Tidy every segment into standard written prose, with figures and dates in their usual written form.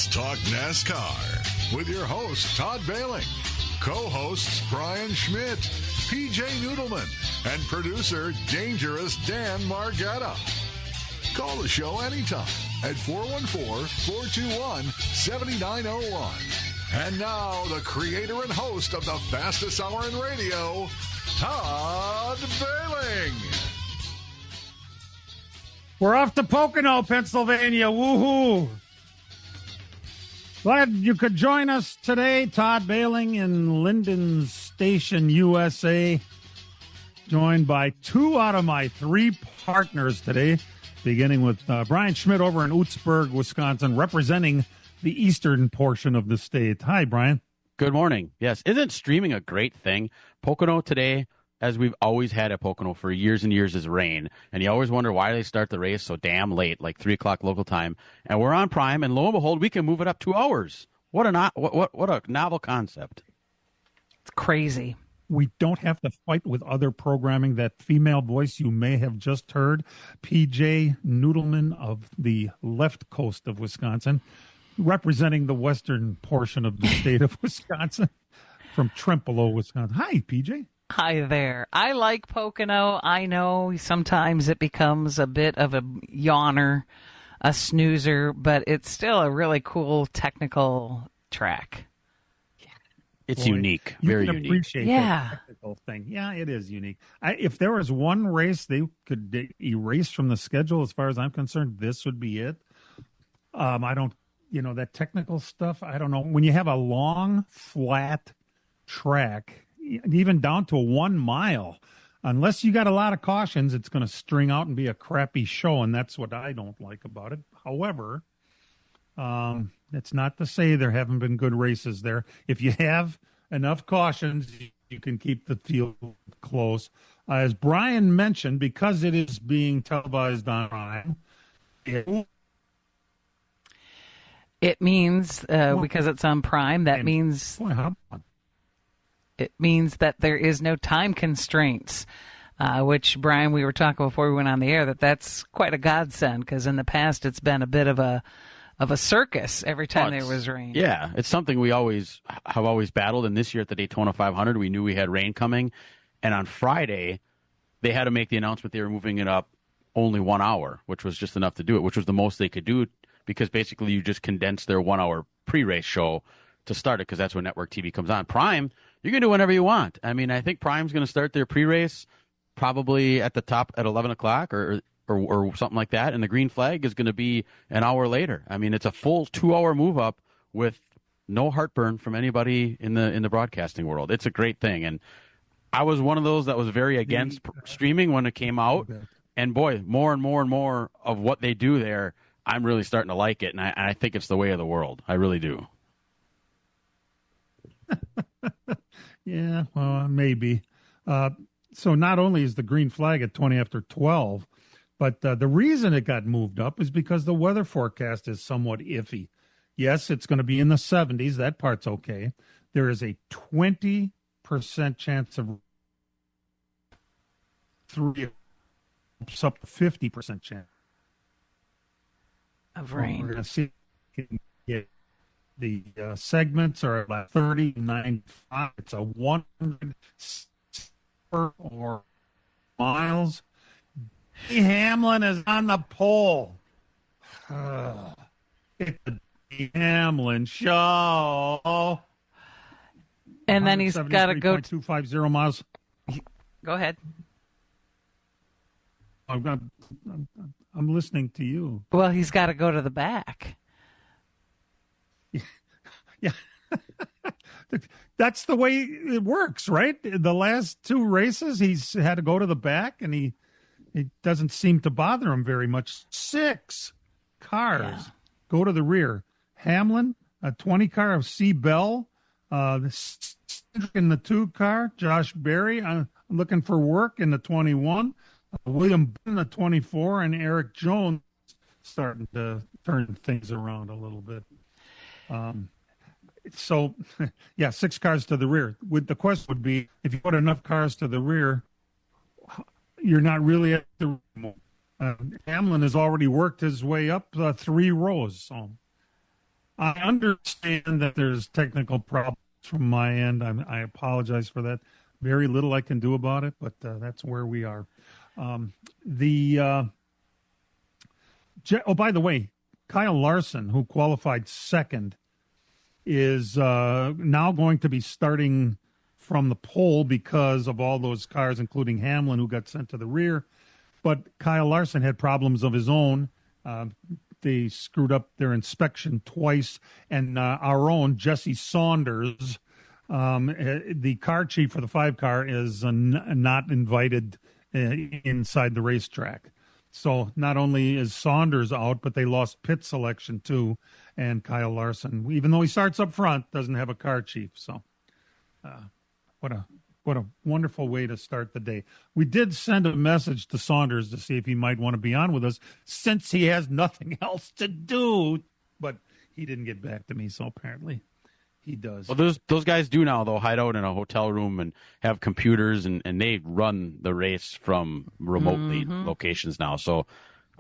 Let's talk NASCAR with your host, Todd Bailing, co-hosts Brian Schmidt, PJ Noodleman, and producer Dangerous Dan Margetta. Call the show anytime at 414-421-7901. And now, the creator and host of the fastest hour in radio, Todd Bailing. We're off to Pocono, Pennsylvania. Woohoo! Glad you could join us today. Todd Bailing in Linden Station, USA. Joined by two out of my three partners today, beginning with Brian Schmidt over in Utzberg, Wisconsin, representing the eastern portion of the state. Hi, Brian. Good morning. Yes, isn't streaming a great thing? Pocono today, as we've always had at Pocono for years and years, is rain. And you always wonder why they start the race so damn late, like 3 o'clock local time. And we're on Prime, and lo and behold, we can move it up 2 hours. What a novel concept. It's crazy. We don't have to fight with other programming. That female voice you may have just heard, PJ Noodleman of the left coast of Wisconsin, representing the western portion of the state of Wisconsin, from Trempealeau, Wisconsin. Hi, PJ. Hi there. I like Pocono. I know sometimes it becomes a bit of a yawner, a snoozer, but it's still a really cool technical track. It's unique, very unique. Appreciate that technical thing. Yeah, it is unique. If there was one race they could erase from the schedule, as far as I'm concerned, this would be it. I don't, that technical stuff, I don't know. When you have a long, flat track, even down to 1 mile, unless you got a lot of cautions, it's going to string out and be a crappy show, and that's what I don't like about it. However, it's not to say there haven't been good races there. If you have enough cautions, you can keep the field close. As Brian mentioned, because it is being televised online, it means, because it's on Prime, that means... It means that there is no time constraints, which, Brian, we were talking before we went on the air, that's quite a godsend, because in the past it's been a bit of a circus every time there was rain. Yeah, it's something we have always battled, and this year at the Daytona 500, we knew we had rain coming, and on Friday, they had to make the announcement they were moving it up only 1 hour, which was just enough to do it, which was the most they could do, because basically you just condensed their 1 hour pre-race show to start it, because that's when network TV comes on. Prime, you can do whenever you want. I mean, I think Prime's going to start their pre-race probably at the top at 11 o'clock or something like that, and the green flag is going to be an hour later. I mean, it's a full 2 hour move up with no heartburn from anybody in the broadcasting world. It's a great thing, and I was one of those that was very against streaming when it came out, and boy, more and more and more of what they do there, I'm really starting to like it, and I think it's the way of the world. I really do. Yeah, well, maybe. So not only is the green flag at 20 after 12, but the reason it got moved up is because the weather forecast is somewhat iffy. Yes, it's going to be in the 70s. That part's okay. There is a 20% chance of 3 up to 50% chance of rain. We're going to see the segments are at 30, 95. It's a 100 or miles. D. Hamlin is on the pole. It's the D. Hamlin show. And then he's got to go 250 miles. Go ahead. I'm listening to you. Well, he's got to go to the back. Yeah. That's the way it works, right? The last 2 races, he's had to go to the back, and it doesn't seem to bother him very much. 6 cars go to the rear. Hamlin, a 20 car of C. Bell, in the 2 car. Josh Berry, looking for work in the 21. William in the 24, and Eric Jones starting to turn things around a little bit. So, 6 cars to the rear. The question would be, if you put enough cars to the rear, you're not really at the Hamlin has already worked his way up 3 rows. So I understand that there's technical problems from my end. I apologize for that. Very little I can do about it, but that's where we are. Oh, by the way, Kyle Larson, who qualified second, is now going to be starting from the pole because of all those cars, including Hamlin, who got sent to the rear. But Kyle Larson had problems of his own. They screwed up their inspection twice, and our own Jesse Saunders, the car chief for the 5 car, is not invited inside the racetrack. So not only is Saunders out, but they lost pit selection too, and Kyle Larson, even though he starts up front, doesn't have a car chief. So what a wonderful way to start the day. We did send a message to Saunders to see if he might want to be on with us since he has nothing else to do, but he didn't get back to me, so apparently he does. Well, those guys do now, though, hide out in a hotel room and have computers, and they run the race from remotely locations now. So,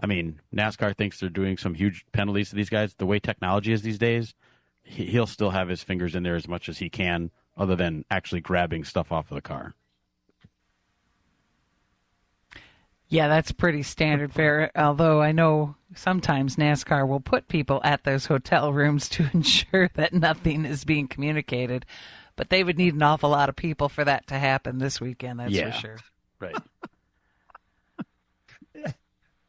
I mean, NASCAR thinks they're doing some huge penalties to these guys. The way technology is these days, he'll still have his fingers in there as much as he can, other than actually grabbing stuff off of the car. Yeah, that's pretty standard fare, although I know sometimes NASCAR will put people at those hotel rooms to ensure that nothing is being communicated. But they would need an awful lot of people for that to happen this weekend, that's for sure. Right.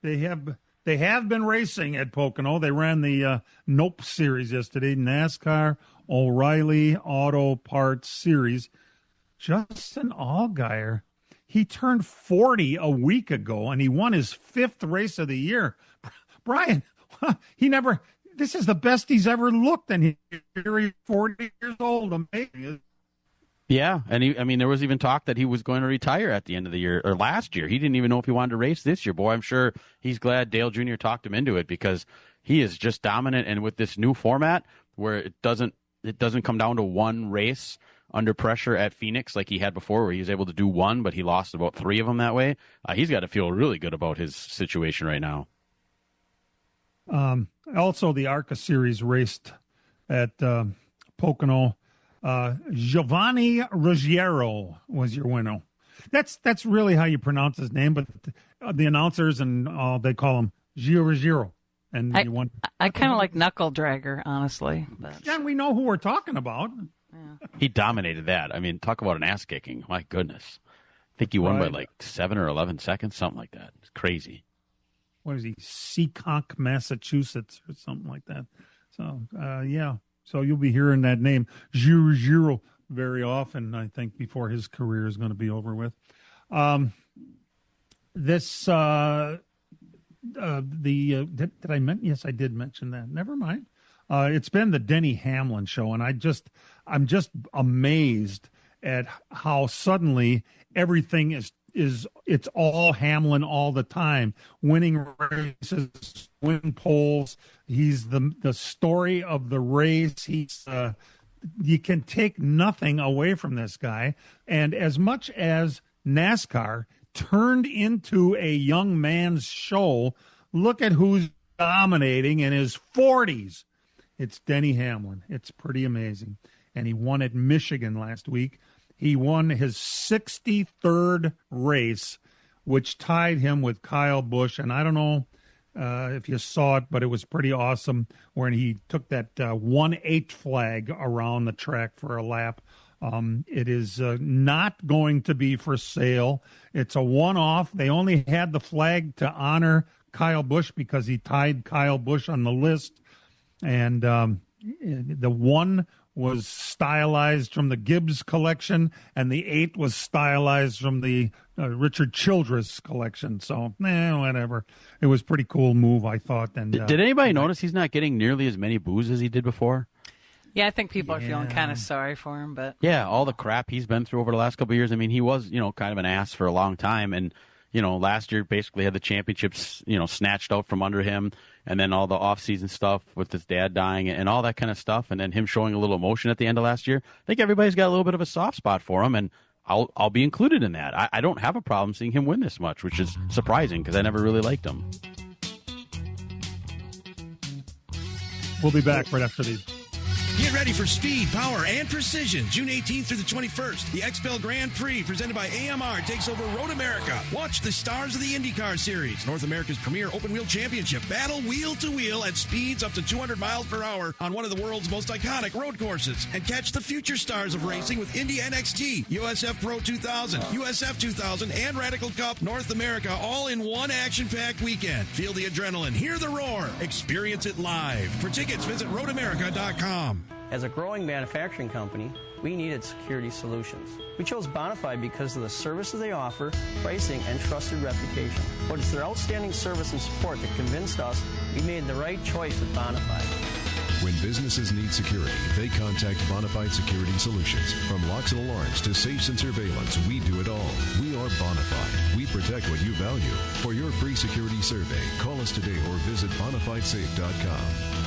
They have been racing at Pocono. They ran the Nope Series yesterday, NASCAR O'Reilly Auto Parts Series. Justin Allgaier, he turned 40 a week ago, and he won his 5th race of the year. Brian, this is the best he's ever looked, and he's 40 years old. Amazing. Yeah, and there was even talk that he was going to retire at the end of the year, or last year. He didn't even know if he wanted to race this year. Boy, I'm sure he's glad Dale Jr. talked him into it, because he is just dominant, and with this new format where it doesn't come down to one race under pressure at Phoenix like he had before, where he was able to do one, but he lost about 3 of them that way. He's got to feel really good about his situation right now. Also, the ARCA Series raced at Pocono. Giovanni Ruggiero was your winner. That's really how you pronounce his name, but the announcers and they call him Ruggiero. And I kind of like Knuckle Dragger, honestly. But... Yeah, we know who we're talking about. Yeah. He dominated that. I mean, talk about an ass kicking. My goodness. I think he won by like 7 or 11 seconds, something like that. It's crazy. What is he? Seekonk, Massachusetts, or something like that. So, yeah. So you'll be hearing that name, Giro, very often, I think, before his career is going to be over with. Did I mention? Yes, I did mention that. Never mind. It's been the Denny Hamlin show, and I'm just amazed at how suddenly everything it's all Hamlin all the time, winning races, win poles. He's the story of the race. He's you can take nothing away from this guy. And as much as NASCAR turned into a young man's show, look at who's dominating in his 40s. It's Denny Hamlin. It's pretty amazing. And he won at Michigan last week. He won his 63rd race, which tied him with Kyle Busch. And I don't know if you saw it, but it was pretty awesome when he took that 1/8 flag around the track for a lap. It is not going to be for sale. It's a one-off. They only had the flag to honor Kyle Busch because he tied Kyle Busch on the list. And the 1 was stylized from the Gibbs collection, and the 8 was stylized from the Richard Childress collection. So, whatever. It was a pretty cool move, I thought. And did anybody notice he's not getting nearly as many boos as he did before? Yeah, I think people are feeling kind of sorry for him. But yeah, all the crap he's been through over the last couple of years. I mean, he was, kind of an ass for a long time, and last year basically had the championships, snatched out from under him, and then all the off-season stuff with his dad dying and all that kind of stuff, and then him showing a little emotion at the end of last year. I think everybody's got a little bit of a soft spot for him, and I'll be included in that. I don't have a problem seeing him win this much, which is surprising because I never really liked him. We'll be back right after these. Get ready for speed, power, and precision. June 18th through the 21st, the XPEL Grand Prix presented by AMR takes over Road America. Watch the stars of the IndyCar Series, North America's premier open-wheel championship, battle wheel-to-wheel at speeds up to 200 miles per hour on one of the world's most iconic road courses. And catch the future stars of racing with Indy NXT, USF Pro 2000, USF 2000, and Radical Cup North America all in one action-packed weekend. Feel the adrenaline, hear the roar, experience it live. For tickets, visit roadamerica.com. As a growing manufacturing company, we needed security solutions. We chose Bonafide because of the services they offer, pricing, and trusted reputation. But it's their outstanding service and support that convinced us we made the right choice with Bonafide. When businesses need security, they contact Bonafide Security Solutions. From locks and alarms to safes and surveillance, we do it all. We are Bonafide. We protect what you value. For your free security survey, call us today or visit bonafidesafe.com.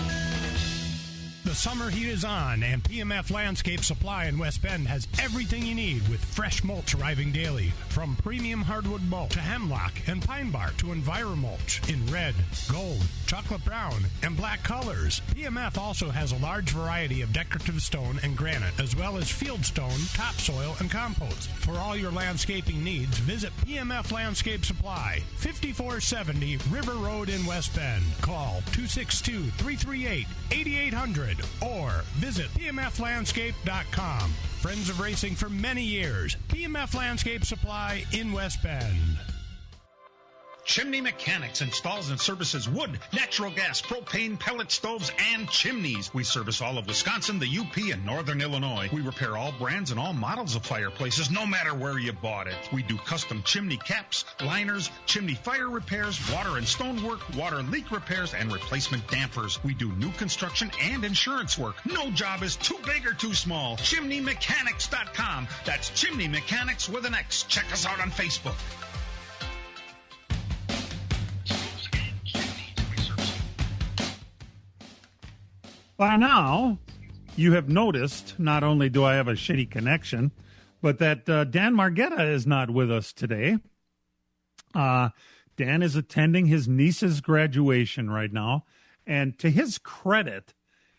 The summer heat is on, and PMF Landscape Supply in West Bend has everything you need with fresh mulch arriving daily. From premium hardwood mulch to hemlock and pine bark to EnviroMulch in red, gold, chocolate brown, and black colors. PMF also has a large variety of decorative stone and granite, as well as field stone, topsoil, and compost. For all your landscaping needs, visit PMF Landscape Supply, 5470 River Road in West Bend. Call 262-338-8800. Or visit pmflandscape.com. Friends of racing for many years. PMF Landscape Supply in West Bend. Chimney Mechanics installs and services wood, natural gas, propane, pellet stoves, and chimneys. We service all of Wisconsin, the UP, and Northern Illinois. We repair all brands and all models of fireplaces, no matter where you bought it. We do custom chimney caps, liners, chimney fire repairs, water and stonework, water leak repairs, and replacement dampers. We do new construction and insurance work. No job is too big or too small. ChimneyMechanics.com. That's Chimney Mechanics with an X. Check us out on Facebook. By now, you have noticed, not only do I have a shitty connection, but that Dan Margetta is not with us today. Dan is attending his niece's graduation right now. And to his credit,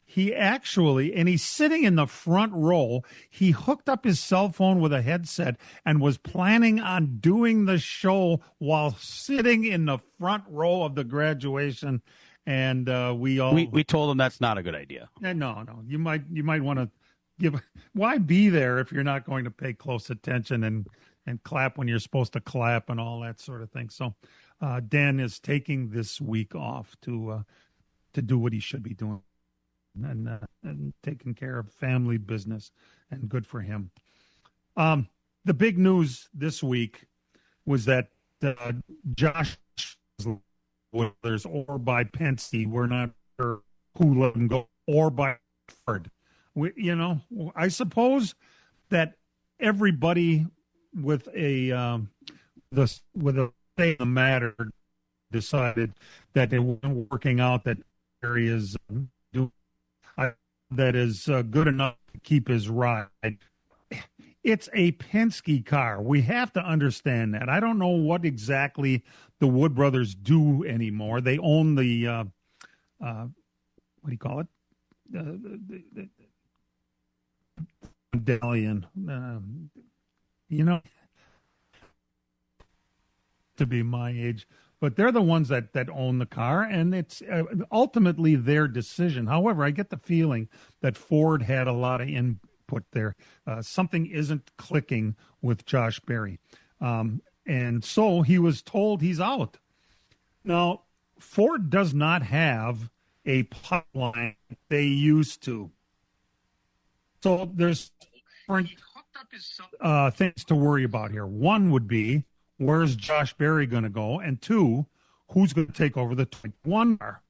he actually, and he's sitting in the front row, he hooked up his cell phone with a headset and was planning on doing the show while sitting in the front row of the graduation. And we told him that's not a good idea. No, you might want to why be there if you're not going to pay close attention and clap when you're supposed to clap and all that sort of thing. So Dan is taking this week off to do what he should be doing and taking care of family business, and good for him. The big news this week was that Josh Brothers or by Penske, we're not sure who let him go, or by Ford. I suppose that everybody with a say in the matter decided that it wasn't working out, that areas that is good enough to keep his ride. It's a Penske car. We have to understand that. I don't know what exactly the Wood brothers do anymore. They own the, what do you call it? The medallion. To be my age. But they're the ones that own the car, and it's ultimately their decision. However, I get the feeling that Ford had a lot of input there. Something isn't clicking with Josh Berry. And so he was told he's out. Now, Ford does not have a pipeline they used to. So there's different things to worry about here. One would be, where's Josh Berry going to go? And two, who's going to take over the 21 car?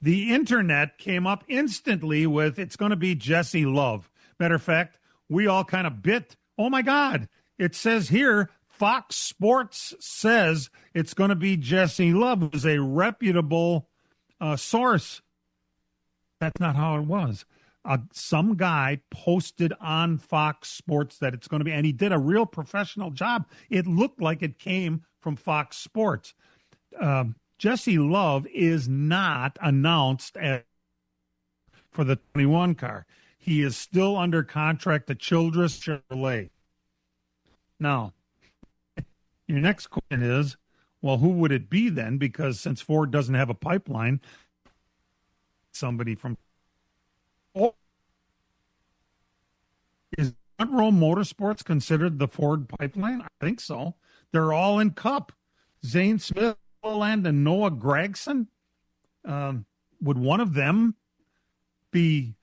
The internet came up instantly with, it's going to be Jesse Love. Matter of fact, we all kind of bit. Oh, my God. It says here, Fox Sports says it's going to be Jesse Love, who's a reputable source. That's not how it was. Some guy posted on Fox Sports that it's going to be, and he did a real professional job. It looked like it came from Fox Sports. Jesse Love is not announced as for the 21 car. He is still under contract to Childress Chevrolet. Now, your next question is, well, who would it be then? Because since Ford doesn't have a pipeline, somebody from is Front Row Motorsports considered the Ford pipeline? I think so. They're all in Cup. Zane Smith and Noah Gragson. Would one of them be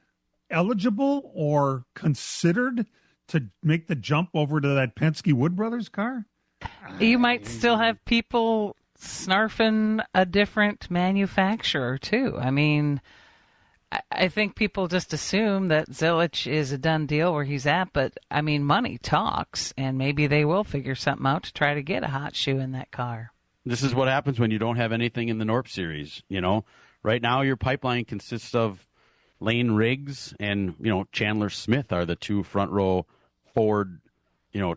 eligible or considered to make the jump over to that Penske Wood Brothers car? You might still have people snarfing a different manufacturer, too. I mean, I think people just assume that Zilich is a done deal where he's at, but, I mean, money talks, and maybe they will figure something out to try to get a hot shoe in that car. This is what happens when you don't have anything in the Norp Series, you know. Right now your pipeline consists of Lane Riggs and, Chandler Smith are the two front row Ford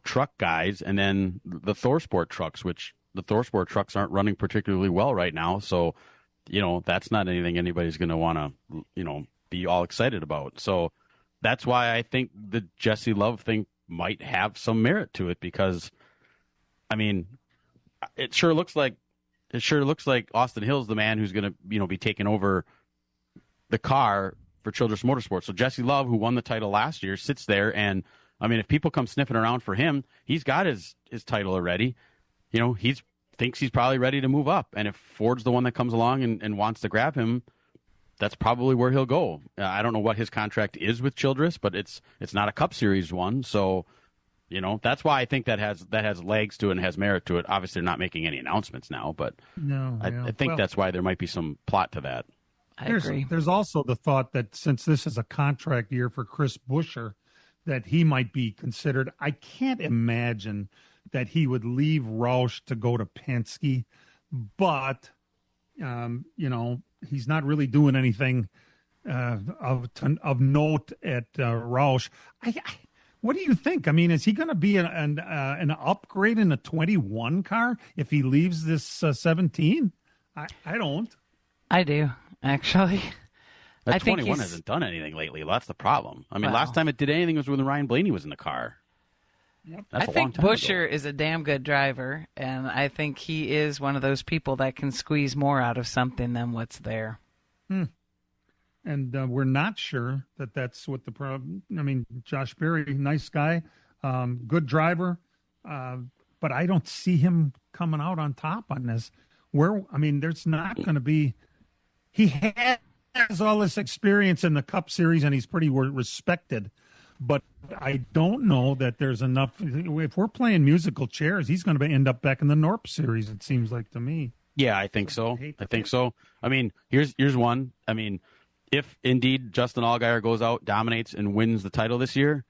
truck guys, and then the ThorSport trucks, which the ThorSport trucks aren't running particularly well right now. So, that's not anything anybody's going to want to, be all excited about. So that's why I think the Jesse Love thing might have some merit to it, because, I mean, it sure looks like Austin Hill's the man who's going to, be taking over the car for Childress Motorsports. So Jesse Love, who won the title last year, sits there, and I mean, if people come sniffing around for him, he's got his title already. He thinks he's probably ready to move up. And if Ford's the one that comes along and wants to grab him, that's probably where he'll go. I don't know what his contract is with Childress, but it's not a Cup Series one. So, that's why I think that has legs to it and has merit to it. Obviously, they're not making any announcements now, but I think that's why there might be some plot to that. I agree. There's also the thought that since this is a contract year for Chris Buescher, that he might be considered. I can't imagine that he would leave Roush to go to Penske, but, he's not really doing anything of note at Roush. What do you think? I mean, is he going to be an upgrade in a 21 car if he leaves this 17? I don't. I do, actually. That 21 hasn't done anything lately. That's the problem. I mean, last time it did anything was when Ryan Blaney was in the car. Yep. I think Buescher is a damn good driver, and I think he is one of those people that can squeeze more out of something than what's there. And we're not sure that that's what the problem. I mean, Josh Berry, nice guy, good driver, but I don't see him coming out on top on this. There's not going to be. He has all this experience in the Cup Series, and he's pretty respected. But I don't know that there's enough. If we're playing musical chairs, he's going to end up back in the Norp Series, it seems like to me. Yeah, I think so. I mean, here's one. I mean, if indeed Justin Allgaier goes out, dominates, and wins the title this year,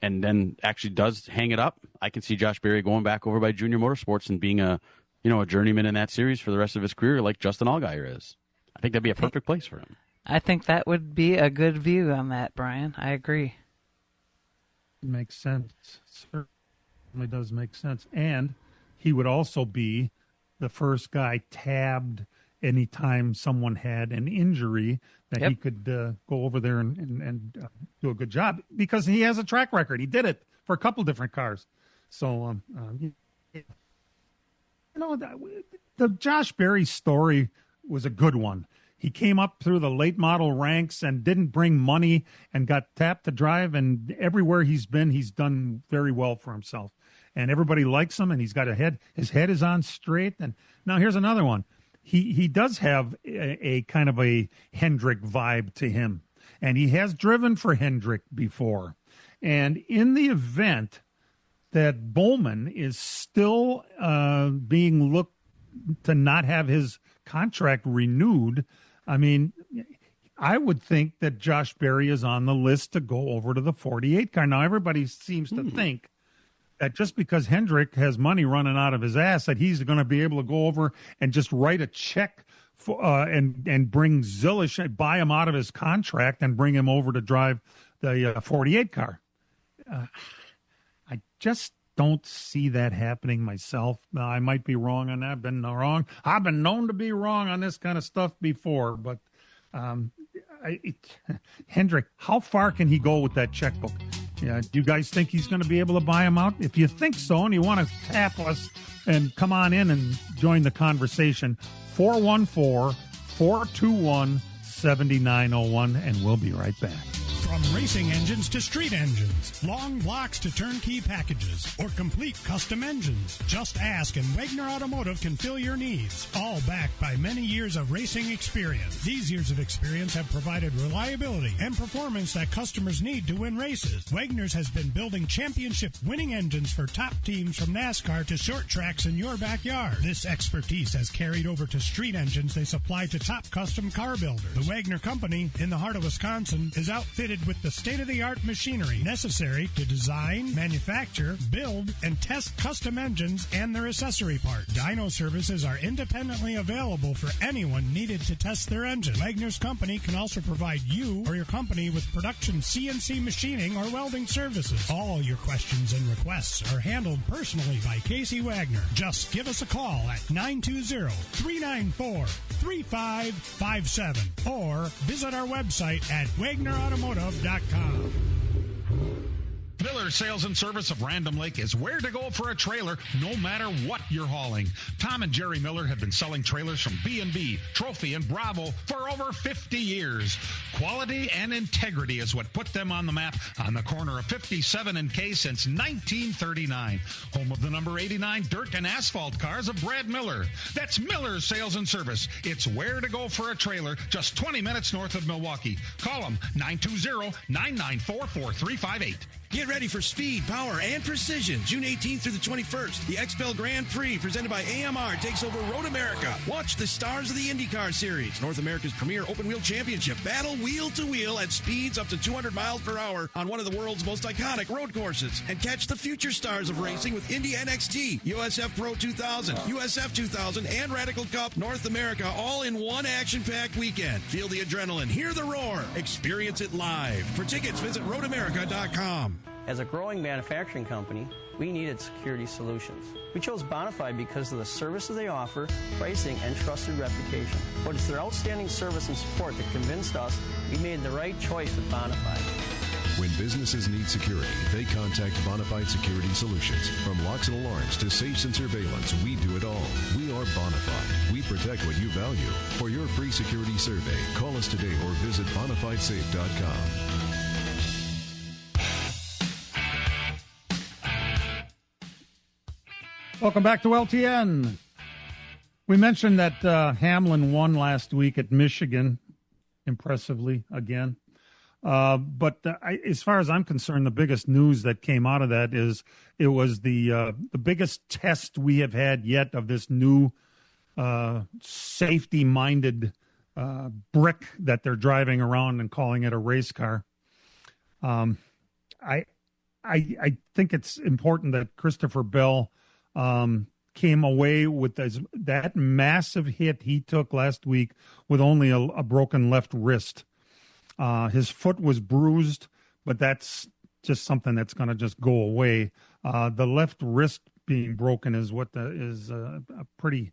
and then actually does hang it up, I can see Josh Berry going back over by Junior Motorsports and being a journeyman in that series for the rest of his career, like Justin Allgaier is. I think that'd be a perfect place for him. I think that would be a good view on that, Brian. I agree. Makes sense. Certainly does make sense. And he would also be the first guy tabbed anytime someone had an injury that he could go over there and do a good job, because he has a track record. He did it for a couple different cars. So, the Josh Berry story was a good one. He came up through the late model ranks and didn't bring money and got tapped to drive. And everywhere he's been, he's done very well for himself. And everybody likes him, and he's got a head. His head is on straight. And now here's another one. He does have a kind of a Hendrick vibe to him. And he has driven for Hendrick before. And in the event that Bowman is still being looked to not have his contract renewed, I mean, I would think that Josh Berry is on the list to go over to the 48 car. Now, everybody seems to think that just because Hendrick has money running out of his ass, that he's going to be able to go over and just write a check for, and bring Zilich, buy him out of his contract and bring him over to drive the 48 car. I just don't see that happening myself. Now, I might be wrong on that. I've been known to be wrong on this kind of stuff before, but Hendrick, how far can he go with that checkbook? Yeah, do you guys think he's going to be able to buy him out? If you think so and you want to tap us and come on in and join the conversation, 414-421-7901, and we'll be right back. From racing engines to street engines, long blocks to turnkey packages, or complete custom engines, just ask and Wagner Automotive can fill your needs. All backed by many years of racing experience. These years of experience have provided reliability and performance that customers need to win races. Wagner's has been building championship-winning engines for top teams from NASCAR to short tracks in your backyard. This expertise has carried over to street engines they supply to top custom car builders. The Wagner Company, in the heart of Wisconsin, is outfitted with the state-of-the-art machinery necessary to design, manufacture, build, and test custom engines and their accessory parts. Dyno services are independently available for anyone needed to test their engine. Wagner's Company can also provide you or your company with production CNC machining or welding services. All your questions and requests are handled personally by Casey Wagner. Just give us a call at 920-394-3557 or visit our website at WagnerAutomotive.com. Miller Sales and Service of Random Lake is where to go for a trailer, no matter what you're hauling. Tom and Jerry Miller have been selling trailers from B&B, Trophy, and Bravo for over 50 years. Quality and integrity is what put them on the map on the corner of 57 and K since 1939. Home of the number 89 dirt and asphalt cars of Brad Miller. That's Miller Sales and Service. It's where to go for a trailer, just 20 minutes north of Milwaukee. Call them 920-994-4358. Get ready for speed, power, and precision. June 18th through the 21st, the XPEL Grand Prix presented by AMR takes over Road America. Watch the stars of the IndyCar Series, North America's premier open-wheel championship, battle wheel-to-wheel at speeds up to 200 miles per hour on one of the world's most iconic road courses. And catch the future stars of racing with Indy NXT, USF Pro 2000, USF 2000, and Radical Cup North America all in one action-packed weekend. Feel the adrenaline, hear the roar, experience it live. For tickets, visit roadamerica.com. As a growing manufacturing company, we needed security solutions. We chose Bonafide because of the services they offer, pricing, and trusted reputation. But it's their outstanding service and support that convinced us we made the right choice with Bonafide. When businesses need security, they contact Bonafide Security Solutions. From locks and alarms to safes and surveillance, we do it all. We are Bonafide. We protect what you value. For your free security survey, call us today or visit bonafidesafe.com. Welcome back to LTN. We mentioned that Hamlin won last week at Michigan, impressively again. But as far as I'm concerned, the biggest news that came out of that is it was the biggest test we have had yet of this new safety-minded brick that they're driving around and calling it a race car. I think it's important that Christopher Bell came away with that massive hit he took last week with only a broken left wrist. His foot was bruised, but that's just something that's going to just go away. The left wrist being broken is what is pretty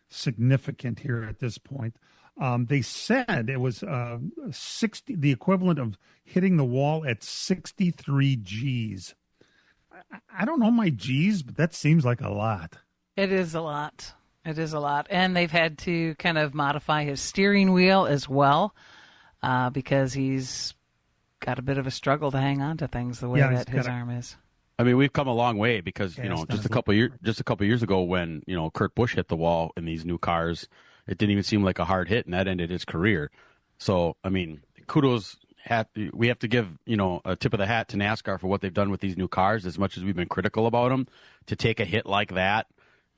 significant here at this point. They said it was 60, the equivalent of hitting the wall at 63 Gs. I don't know my G's, but that seems like a lot. It is a lot. It is a lot. And they've had to kind of modify his steering wheel as well because he's got a bit of a struggle to hang on to things the way that his arm is. I mean, we've come a long way because, just a couple years ago when, Kurt Busch hit the wall in these new cars, it didn't even seem like a hard hit, and that ended his career. So, I mean, kudos. We have to give, a tip of the hat to NASCAR for what they've done with these new cars, as much as we've been critical about them. To take a hit like that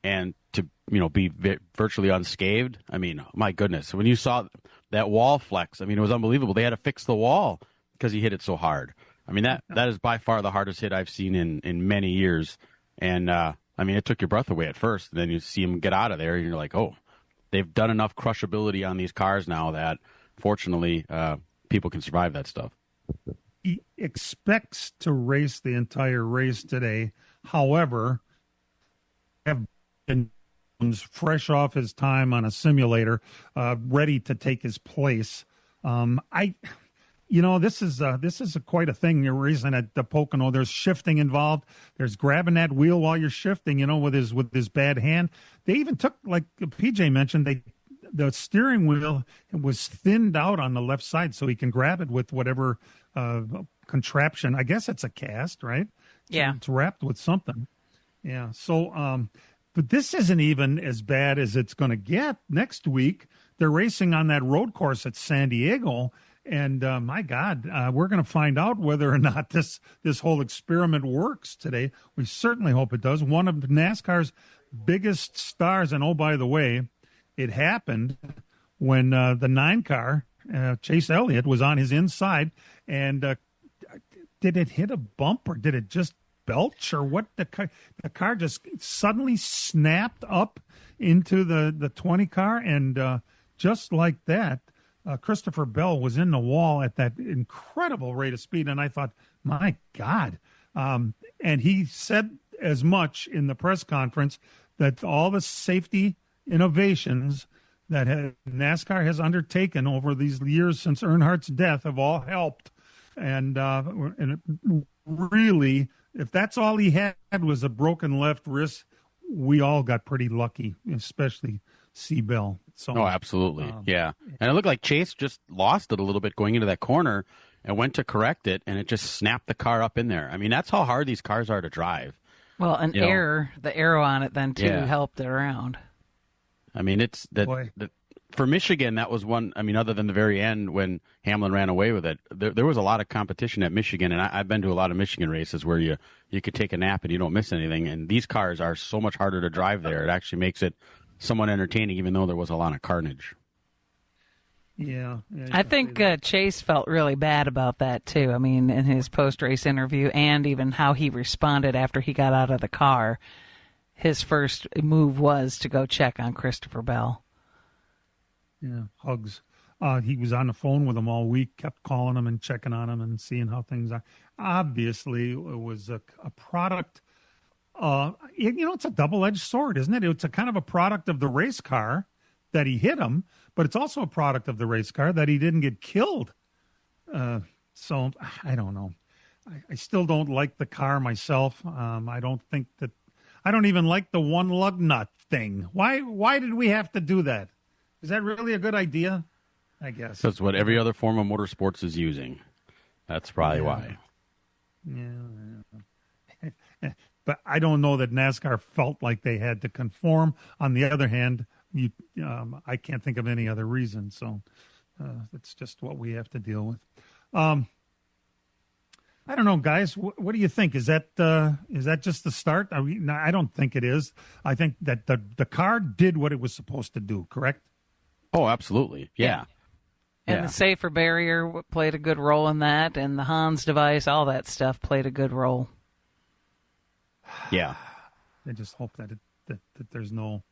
and to, be virtually unscathed. I mean, my goodness. When you saw that wall flex, I mean, it was unbelievable. They had to fix the wall because he hit it so hard. I mean, that is by far the hardest hit I've seen in many years. And, I mean, it took your breath away at first. And then you see him get out of there, and you're like, oh, they've done enough crushability on these cars now that, fortunately, people can survive that stuff. He expects to race the entire race today. However, have been fresh off his time on a simulator, ready to take his place. This is quite a thing. You're reason at the Pocono, there's shifting involved. There's grabbing that wheel while you're shifting, with his bad hand. They even took, like PJ mentioned, the steering wheel was thinned out on the left side so he can grab it with whatever contraption. I guess it's a cast, right? Yeah. It's wrapped with something. Yeah. So, but this isn't even as bad as it's going to get. Next week, they're racing on that road course at San Diego. And my God, we're going to find out whether or not this whole experiment works today. We certainly hope it does. One of NASCAR's biggest stars, and oh, by the way, it happened when the 9 car, Chase Elliott, was on his inside. And did it hit a bump or did it just belch or what? The car just suddenly snapped up into the 20 car. And just like that, Christopher Bell was in the wall at that incredible rate of speed. And I thought, my God. And he said as much in the press conference that all the safety innovations that NASCAR has undertaken over these years since Earnhardt's death have all helped. And really, if that's all he had was a broken left wrist, we all got pretty lucky, especially C. Bell. So, absolutely. Yeah. And it looked like Chase just lost it a little bit going into that corner and went to correct it, and it just snapped the car up in there. I mean, that's how hard these cars are to drive. Well, the arrow on it then, too, helped it around. I mean, for Michigan, that was one. I mean, other than the very end when Hamlin ran away with it, there was a lot of competition at Michigan, and I've been to a lot of Michigan races where you could take a nap and you don't miss anything. And these cars are so much harder to drive there. It actually makes it somewhat entertaining, even though there was a lot of carnage. Yeah, I think Chase felt really bad about that too. I mean, in his post-race interview, and even how he responded after he got out of the car. His first move was to go check on Christopher Bell. Yeah, hugs. He was on the phone with him all week, kept calling him and checking on him and seeing how things are. Obviously, it was a product. It's a double-edged sword, isn't it? It's a kind of a product of the race car that he hit him, but it's also a product of the race car that he didn't get killed. So I don't know. I still don't like the car myself. I don't even like the one lug nut thing. Why did we have to do that? Is that really a good idea? I guess. That's what every other form of motorsports is using. That's probably why. Yeah. But I don't know that NASCAR felt like they had to conform. On the other hand, I can't think of any other reason. So that's just what we have to deal with. I don't know, guys. What do you think? Is that just the start? I don't think it is. I think that the car did what it was supposed to do. Correct? Oh, absolutely. Yeah. And the safer barrier played a good role in that, and the Hans device, all that stuff played a good role. Yeah. I just hope that there's no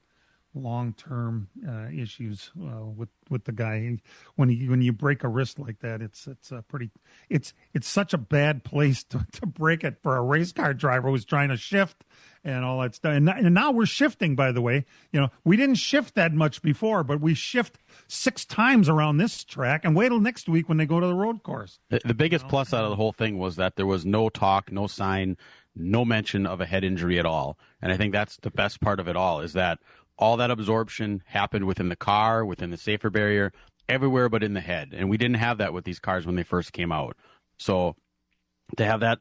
long-term issues with the guy. When you break a wrist like that, it's such a bad place to break it for a race car driver who's trying to shift and all that stuff. And now we're shifting, by the way. We didn't shift that much before, but we shift 6 times around this track. And wait till next week when they go to the road course. The biggest plus out of the whole thing was that there was no talk, no sign, no mention of a head injury at all. And I think that's the best part of it all, is that all that absorption happened within the car, within the safer barrier, everywhere but in the head. And we didn't have that with these cars when they first came out. So to have that,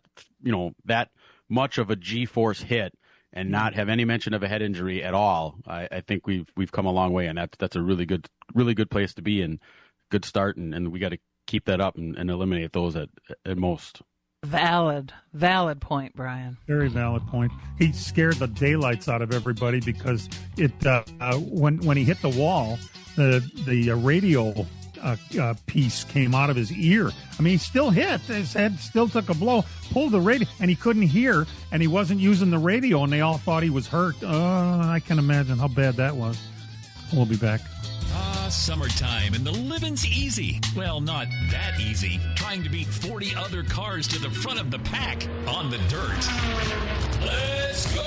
that much of a G-force hit and not have any mention of a head injury at all, I think we've come a long way, and that's a really good place to be and good start, and we got to keep that up and eliminate those at most. Valid point, Brian. Very valid point. He scared the daylights out of everybody because it when he hit the wall, the radio piece came out of his ear. I mean, he still hit. His head still took a blow, pulled the radio, and he couldn't hear, and he wasn't using the radio, and they all thought he was hurt. I can imagine how bad that was. We'll be back. Summertime and the living's easy. Well, not that easy. Trying to beat 40 other cars to the front of the pack on the dirt. Let's go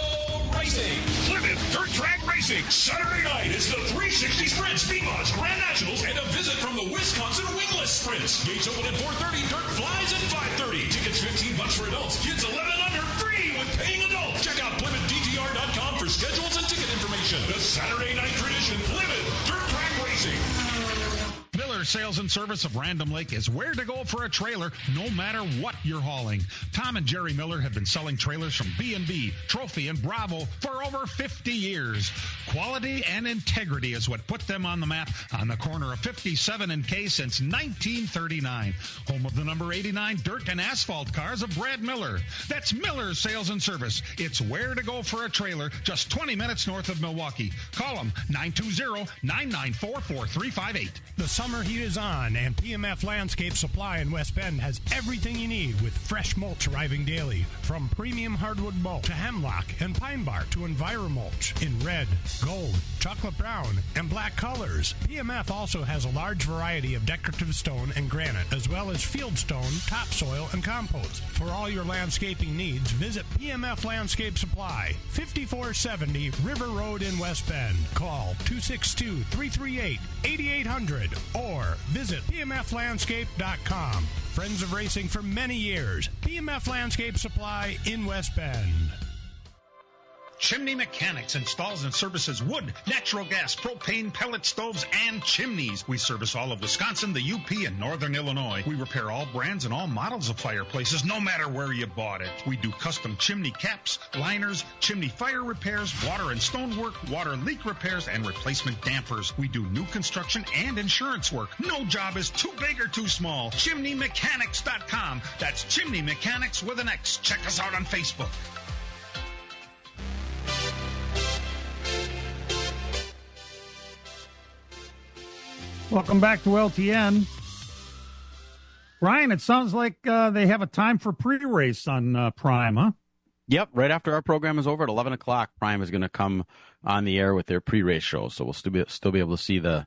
racing! Plymouth Dirt Track Racing Saturday night is the 360 Sprint Speedbots Grand Nationals and a visit from the Wisconsin Wingless Sprints. Gates open at 4:30, dirt flies at 5:30. Tickets $15 for adults, kids 11 and under, free with paying adults. Check out PlymouthDTR.com for schedules and ticket information. The Saturday night tradition, Plymouth Dirt Track Racing. Miller Sales and Service of Random Lake is where to go for a trailer, no matter what you're hauling. Tom and Jerry Miller have been selling trailers from B&B, Trophy, and Bravo for over 50 years. Quality and integrity is what put them on the map on the corner of 57 and K since 1939. Home of the number 89 dirt and asphalt cars of Brad Miller. That's Miller Sales and Service. It's where to go for a trailer, just 20 minutes north of Milwaukee. Call them 920-994-4358. The summer heat is on, and PMF Landscape Supply in West Bend has everything you need with fresh mulch arriving daily. From premium hardwood mulch to hemlock and pine bark to EnviroMulch in red, gold, chocolate brown, and black colors. PMF also has a large variety of decorative stone and granite, as well as field stone, topsoil, and compost. For all your landscaping needs, visit PMF Landscape Supply, 5470 River Road in West Bend. Call 262-338-8800 or visit pmflandscape.com. Friends of racing for many years. PMF Landscape Supply in West Bend. Chimney Mechanics installs and services wood, natural gas, propane, pellet stoves, and chimneys. We service all of Wisconsin, the UP, and Northern Illinois. We repair all brands and all models of fireplaces, no matter where you bought it. We do custom chimney caps, liners, chimney fire repairs, water and stonework, water leak repairs, and replacement dampers. We do new construction and insurance work. No job is too big or too small. ChimneyMechanics.com. That's Chimney Mechanics with an X. Check us out on Facebook. Welcome back to LTN. Brian, it sounds like they have a time for pre-race on Prime, huh? Yep, right after our program is over at 11 o'clock, Prime is going to come on the air with their pre-race show. So we'll still be able to see the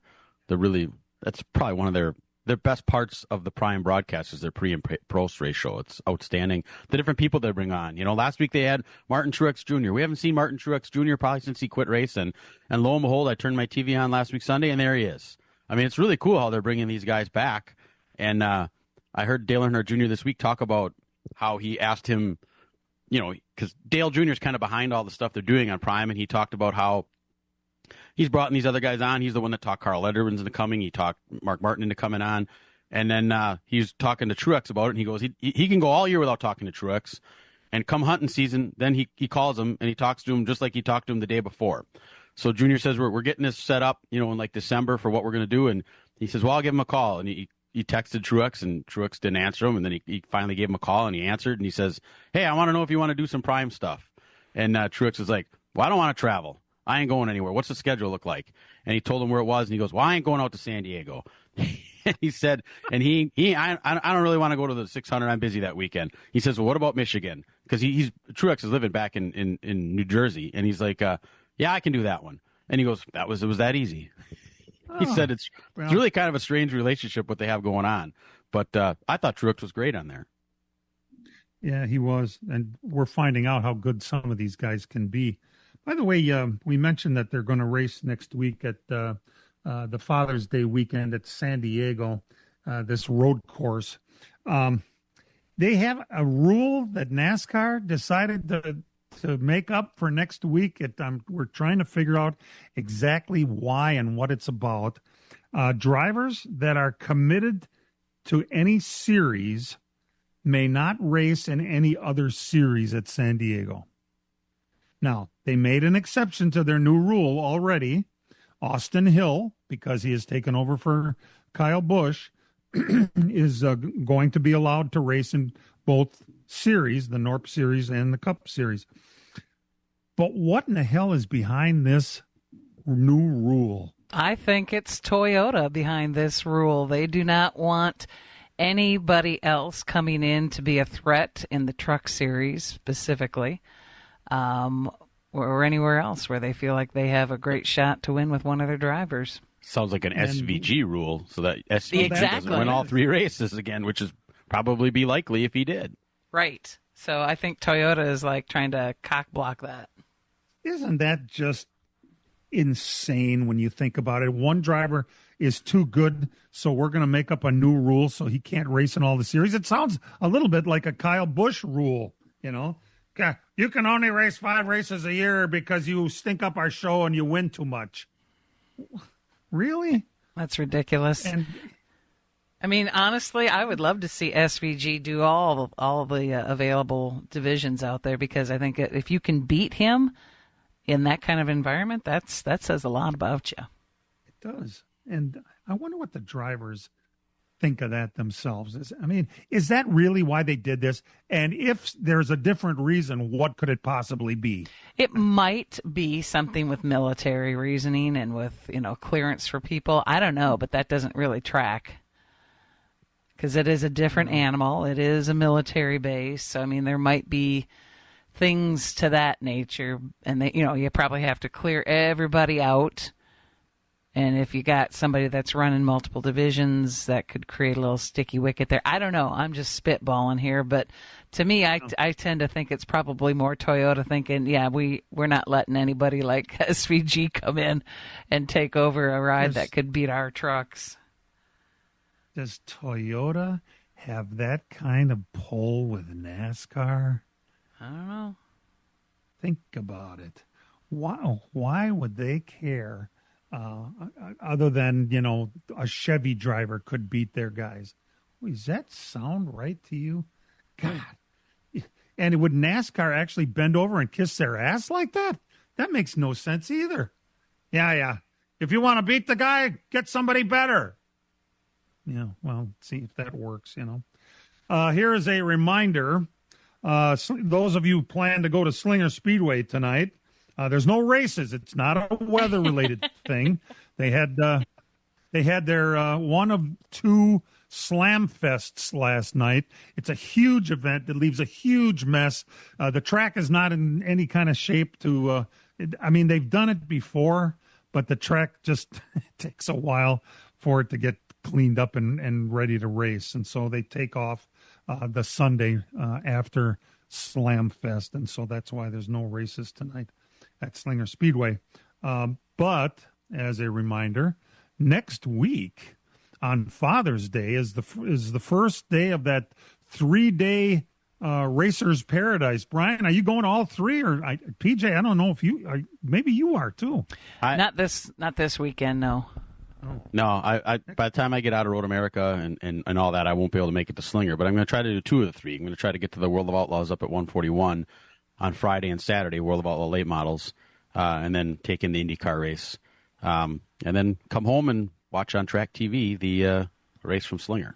really, that's probably one of their best parts of the Prime broadcast is their pre and post race show. It's outstanding. The different people they bring on. You know, last week they had Martin Truex Jr. We haven't seen Martin Truex Jr. probably since he quit racing. And lo and behold, I turned my TV on last week Sunday, and there he is. I mean, it's really cool how they're bringing these guys back. And I heard Dale Earnhardt Jr. this week talk about how he asked him, you know, because Dale Jr. is kind of behind all the stuff they're doing on Prime, and he talked about how he's brought these other guys on. He's the one that talked Carl Edwards into coming. He talked Mark Martin into coming on. And then he's talking to Truex about it, and he goes, he can go all year without talking to Truex. And come hunting season, then he calls him, and he talks to him just like he talked to him the day before. So Junior says, we're getting this set up, you know, in like December for what we're going to do. And he says, well, I'll give him a call. And he texted Truex, and Truex didn't answer him. And then he finally gave him a call, and he answered. And he says, hey, I want to know if you want to do some Prime stuff. And Truex was like, well, I don't want to travel. I ain't going anywhere. What's the schedule look like? And he told him where it was. And he goes, well, I ain't going out to San Diego. And he said, and I don't really want to go to the 600. I'm busy that weekend. He says, well, what about Michigan? Because Truex is living back in New Jersey. And he's like, yeah, I can do that one. And he goes, it was that easy. He said it's really kind of a strange relationship what they have going on. But I thought Truex was great on there. Yeah, he was. And we're finding out how good some of these guys can be. By the way, we mentioned that they're going to race next week at the Father's Day weekend at San Diego, this road course. They have a rule that NASCAR decided to make up for next week. We're trying to figure out exactly why and what it's about. Drivers that are committed to any series may not race in any other series at San Diego. Now, they made an exception to their new rule already. Austin Hill, because he has taken over for Kyle Busch, is going to be allowed to race in both series, the Norp Series and the Cup Series. But what in the hell is behind this new rule? I think it's Toyota behind this rule. They do not want anybody else coming in to be a threat in the Truck Series specifically, or anywhere else where they feel like they have a great shot to win with one of their drivers. Sounds like an SVG rule, so that SVG doesn't win all three races again, which is probably be likely if he did. Right. So I think Toyota is like trying to cock block that. Isn't that just insane when you think about it. One driver is too good, so we're going to make up a new rule so he can't race in all the series. It sounds a little bit like a Kyle Busch rule, you know. You can only race 5 races a year because you stink up our show and you win too much. Really? That's ridiculous. And I mean, honestly, I would love to see SVG do all the available divisions out there, because I think if you can beat him in that kind of environment, that says a lot about you. It does. And I wonder what the drivers think of that themselves. Is that really why they did this? And if there's a different reason, what could it possibly be? It might be something with military reasoning and with, clearance for people. I don't know, but that doesn't really track, because it is a different animal. It is a military base. So, there might be things to that nature, and you probably have to clear everybody out. And if you got somebody that's running multiple divisions, that could create a little sticky wicket there. I don't know. I'm just spitballing here. But to me, I tend to think it's probably more Toyota thinking, we're not letting anybody like SVG come in and take over a ride that could beat our trucks. Does Toyota have that kind of pull with NASCAR? I don't know. Think about it. Wow. Why would they care? Other than, a Chevy driver could beat their guys. Does that sound right to you? God. And would NASCAR actually bend over and kiss their ass like that? That makes no sense either. Yeah. If you want to beat the guy, get somebody better. Yeah, well, see if that works, Here is a reminder. Those of you who plan to go to Slinger Speedway tonight, there's no races. It's not a weather-related thing. They had their one of 2 slam fests last night. It's a huge event that leaves a huge mess. The track is not in any kind of shape to. They've done it before, but the track just takes a while for it to get cleaned up and ready to race. And so they take off the Sunday after Slam Fest, and so that's why there's no races tonight at Slinger Speedway. But as a reminder, next week on Father's Day is the first day of that 3-day Racers Paradise. Brian, are you going to all 3? Or PJ? I don't know if you are. Maybe you are too. Not this weekend. No. Oh. No, I by the time I get out of Road America and all that, I won't be able to make it to Slinger. But I'm going to try to do 2 of the 3. I'm going to try to get to the World of Outlaws up at 141 on Friday and Saturday, World of Outlaw late models, and then take in the IndyCar race, and then come home and watch on Track TV the race from Slinger.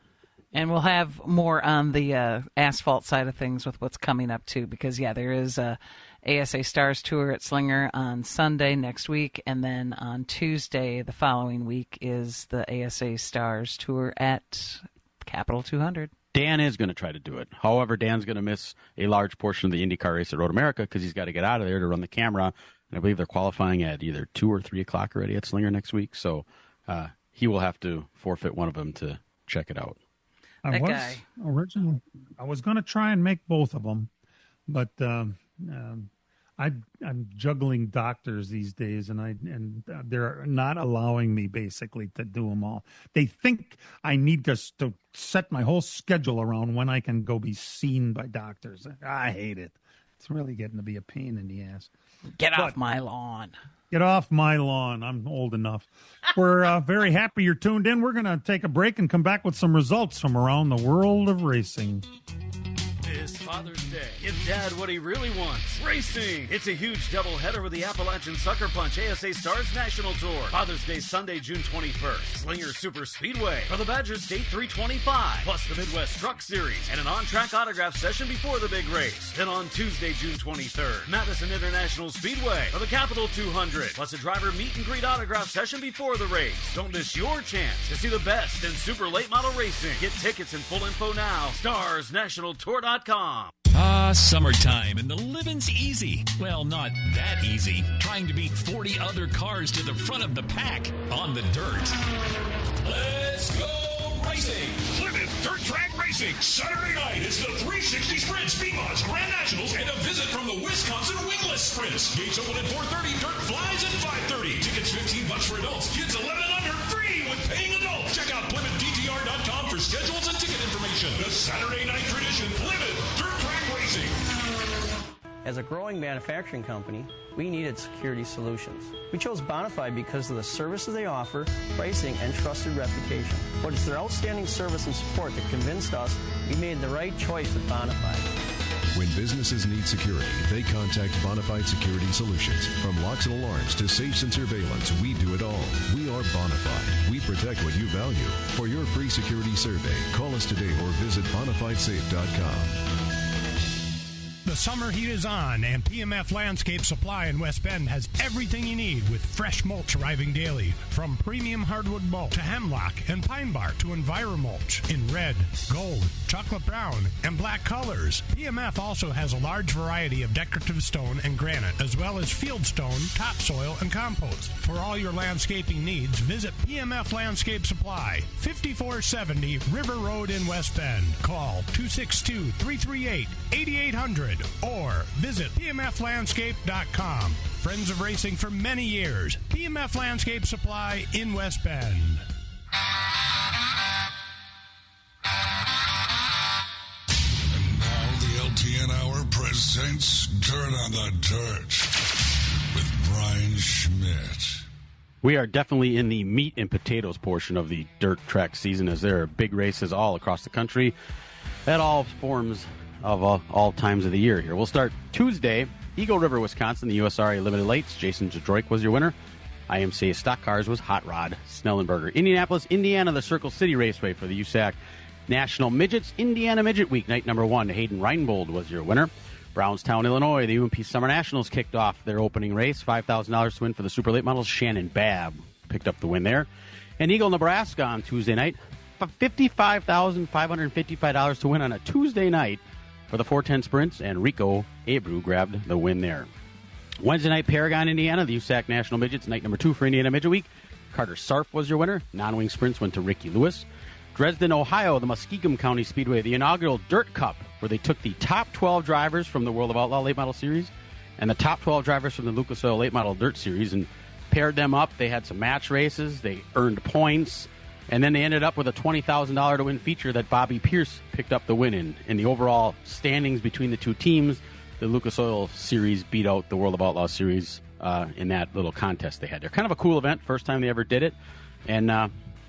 And we'll have more on the asphalt side of things with what's coming up too, because there is a ASA Stars Tour at Slinger on Sunday next week, and then on Tuesday the following week is the ASA Stars Tour at Capital 200. Dan is going to try to do it. However, Dan's going to miss a large portion of the IndyCar race at Road America because he's got to get out of there to run the camera. And I believe they're qualifying at either 2 or 3 o'clock already at Slinger next week. So he will have to forfeit one of them to check it out. I was going to try and make both of them, but I'm juggling doctors these days, and they're not allowing me basically to do them all. They think I need to set my whole schedule around when I can go be seen by doctors. I hate it. It's really getting to be a pain in the ass. Get off my lawn. Get off my lawn. I'm old enough. We're very happy you're tuned in. We're going to take a break and come back with some results from around the world of racing. This Father's Day, give Dad what he really wants. Racing! It's a huge doubleheader with the Appalachian Sucker Punch ASA Stars National Tour. Father's Day Sunday, June 21st. Slinger Super Speedway for the Badger State 325, plus the Midwest Truck Series and an on-track autograph session before the big race. Then on Tuesday, June 23rd, Madison International Speedway for the Capital 200, plus a driver meet and greet autograph session before the race. Don't miss your chance to see the best in super late model racing. Get tickets and full info now. StarsNationalTour.com. Summertime and the living's easy. Well, not that easy. Trying to beat 40 other cars to the front of the pack on the dirt. Let's go racing! Limit Dirt Track Racing. Saturday night is the 360 Sprint Speed Mods Grand Nationals and a visit from the Wisconsin Wingless Sprints. Gates open at 4:30. Dirt flies at 5:30. Tickets $15 for adults. Kids 11 and under free with paying adults. Check out PlymouthDTR.com for schedules and ticket information. The Saturday night tradition, Plymouth Dirt Track Racing. As a growing manufacturing company, we needed security solutions. We chose Bonafide because of the services they offer, pricing, and trusted reputation. But it's their outstanding service and support that convinced us we made the right choice with Bonafide. When businesses need security, they contact Bonafide Security Solutions. From locks and alarms to safes and surveillance, we do it all. We are Bonafide. We protect what you value. For your free security survey, call us today or visit bonafidesafe.com. The summer heat is on, and PMF Landscape Supply in West Bend has everything you need with fresh mulch arriving daily. From premium hardwood mulch to hemlock and pine bark to EnviroMulch in red, gold, chocolate brown, and black colors. PMF also has a large variety of decorative stone and granite, as well as field stone, topsoil, and compost. For all your landscaping needs, visit PMF Landscape Supply, 5470 River Road in West Bend. Call 262-338-8800. Or visit pmflandscape.com. Friends of racing for many years. PMF Landscape Supply in West Bend. And now the LTN Hour presents Dirt on the Dirt with Brian Schmidt. We are definitely in the meat and potatoes portion of the dirt track season, as there are big races all across the country at all forms of all times of the year here. We'll start Tuesday. Eagle River, Wisconsin, the USRA Limited Lights. Jason Jadroik was your winner. IMCA Stock Cars was Hot Rod Snellenberger. Indianapolis, Indiana, the Circle City Raceway for the USAC National Midgets. Indiana Midget Week, night number 1. Hayden Reinbold was your winner. Brownstown, Illinois, the UMP Summer Nationals kicked off their opening race. $5,000 to win for the Super Late Models. Shannon Babb picked up the win there. And Eagle, Nebraska on Tuesday night. $55,555 to win on a Tuesday night for the 410 Sprints, and Rico Abreu grabbed the win there. Wednesday night, Paragon, Indiana, the USAC National Midgets, night number 2 for Indiana Midget Week. Carter Sarf was your winner. Non-wing sprints went to Ricky Lewis. Dresden, Ohio, the Muskegum County Speedway, the inaugural Dirt Cup, where they took the top 12 drivers from the World of Outlaw Late Model Series and the top 12 drivers from the Lucas Oil Late Model Dirt Series and paired them up. They had some match races. They earned points. And then they ended up with a $20,000 to win feature that Bobby Pierce picked up the win in. In the overall standings between the two teams, the Lucas Oil Series beat out the World of Outlaws Series in that little contest they had there. Kind of a cool event, first time they ever did it, and